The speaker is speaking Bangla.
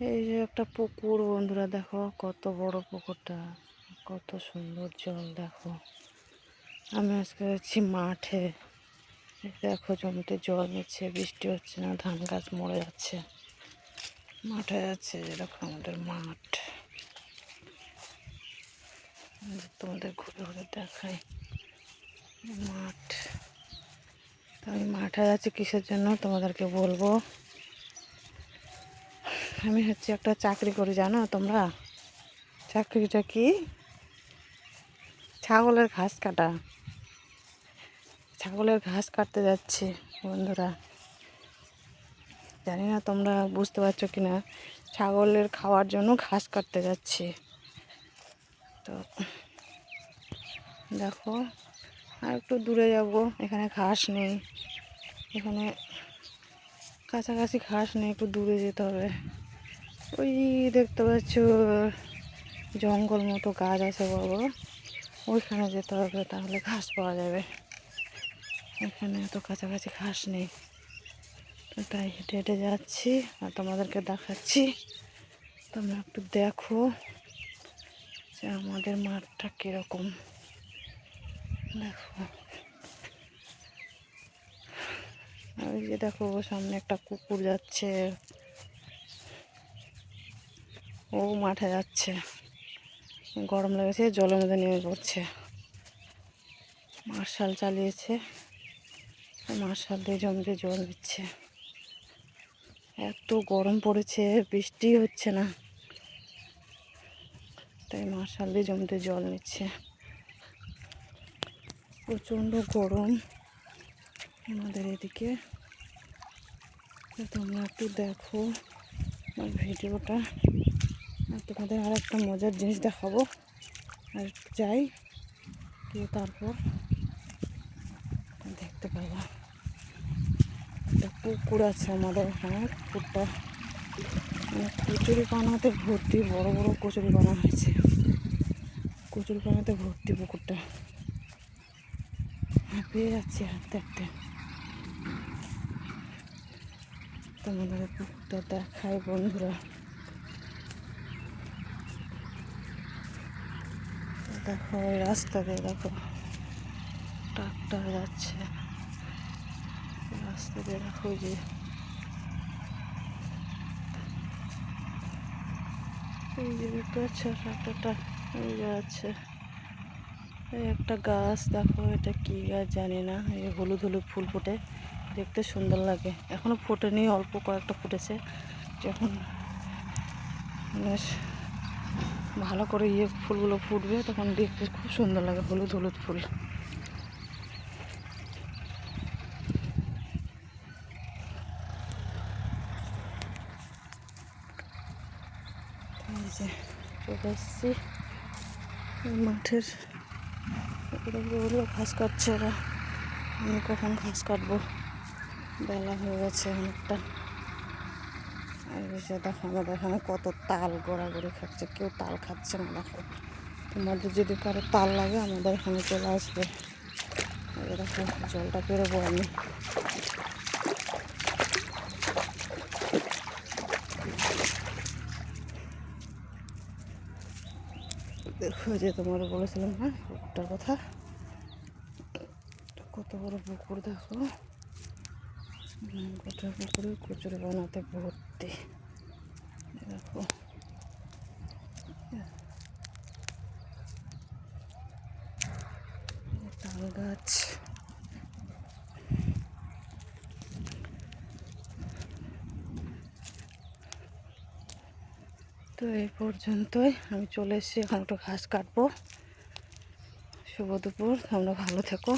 এই যে একটা পুকুর বন্ধুরা, দেখো কত বড় পুকুরটা, কত সুন্দর জল। দেখো আমি আজকে যাচ্ছি মাঠে। দেখো জমিতে জল নিচ্ছে, বৃষ্টি হচ্ছে না, ধান গাছ মরে যাচ্ছে। মাঠে যাচ্ছে, দেখো আমাদের মাঠ। তোমাদের ঘুরে ঘুরে দেখাই মাঠ। আমি মাঠে যাচ্ছি কিসের জন্য তোমাদেরকে বলবো। আমি হচ্ছে একটা চাকরি করি, জানো তোমরা? চাকরিটা কি? ছাগলের ঘাস কাটা। ছাগলের ঘাস কাটতে যাচ্ছি বন্ধুরা। জানি না তোমরা বুঝতে পারছো কি না। ছাগলের খাওয়ার জন্য ঘাস কাটতে যাচ্ছি। তো দেখো আর একটু দূরে যাব, এখানে ঘাস নেই, এখানে কাছাকাছি ঘাস নেই, একটু দূরে যেতে হবে। ওই দেখতে পাচ্ছ জঙ্গল মতো গাছ আছে বড় বড়, ওইখানে যেতে হবে, তাহলে ঘাস পাওয়া যাবে। এখানে এত কাছাকাছি ঘাস নেই, তো তাই হেঁটে হেঁটে যাচ্ছি আর তোমাদেরকে দেখাচ্ছি। তোমরা একটু দেখো যে আমাদের মাঠটা কীরকম। দেখো ওই যে দেখো সামনে একটা কুকুর যাচ্ছে, ও মাঠে যাচ্ছে। গরম লেগেছে, জলের মধ্যে নেমে পড়ছে। মার্শাল চালিয়েছে, মার্শাল দিয়ে জমিতে জল দিচ্ছে। এত গরম পড়েছে, বৃষ্টি হচ্ছে না, তাই মার্শাল দিয়ে জমিতে জল নিচ্ছে। প্রচণ্ড গরম আমাদের এদিকে। তোমরা একটু দেখো আমার ভিডিওটা। আর তোমাদের আর একটা মজার জিনিস দেখাবো। আর একটু যাই, গিয়ে তারপর দেখতে পাবা। একটা পুকুর আছে আমাদের এখানে। পুকুরটা মানে কচুরি পানাতে ভর্তি, বড় বড় কচুরি পানা হয়েছে। কচুরি পানাতে ভর্তি পুকুরটা। পেয়ে যাচ্ছি হাঁটতে হাঁটতে। তোমাদের পুকুরটা দেখাই বন্ধুরা। দেখো ওই রাস্তা দিয়ে দেখো ট্রাক্টর যাচ্ছে, রাস্তা দিয়ে দেখো যে এই যে দেখতে পাচ্ছ ট্রাক্টরটা ওই যাচ্ছে। এই একটা গাছ দেখো, এটা কি গাছ জানি না, এই হলুদ হলুদ ফুল ফোটে, দেখতে সুন্দর লাগে। এখনো ফোটেনি, অল্প কয়েকটা ফুটেছে। যখন বেশ ভালো করে ফুলগুলো ফুটবে তখন দেখতে খুব সুন্দর লাগে, হলুদ হলুদ ফুল। এই যে চলে এসছি মাঠের। ঘাস কাটছে ওরা, আমি কখন ঘাস কাটবো, বেলা হয়ে গেছে অনেকটা। আর এসে দেখো আমাদের এখানে কত তাল গড়াগড়ি খাচ্ছে, কেউ তাল খাচ্ছে না। দেখো তোমাদের যদি কারো তাল লাগে আমাদের এখানে চলে আসবে। দেখো জলটা পেরোবো আমি। দেখো যে তোমার বলেছিলাম না পুকুরটার কথা, কত বড় পুকুর দেখো। গোটা পুকুরে কচুরি বানাতে ভর্তি। দেখো তাল গাছ। তো এই পর্যন্তই, আমি চলে এসেছি, এখন একটু ঘাস কাটবো। শুভ দুপুর, তোমরা ভালো থেকো।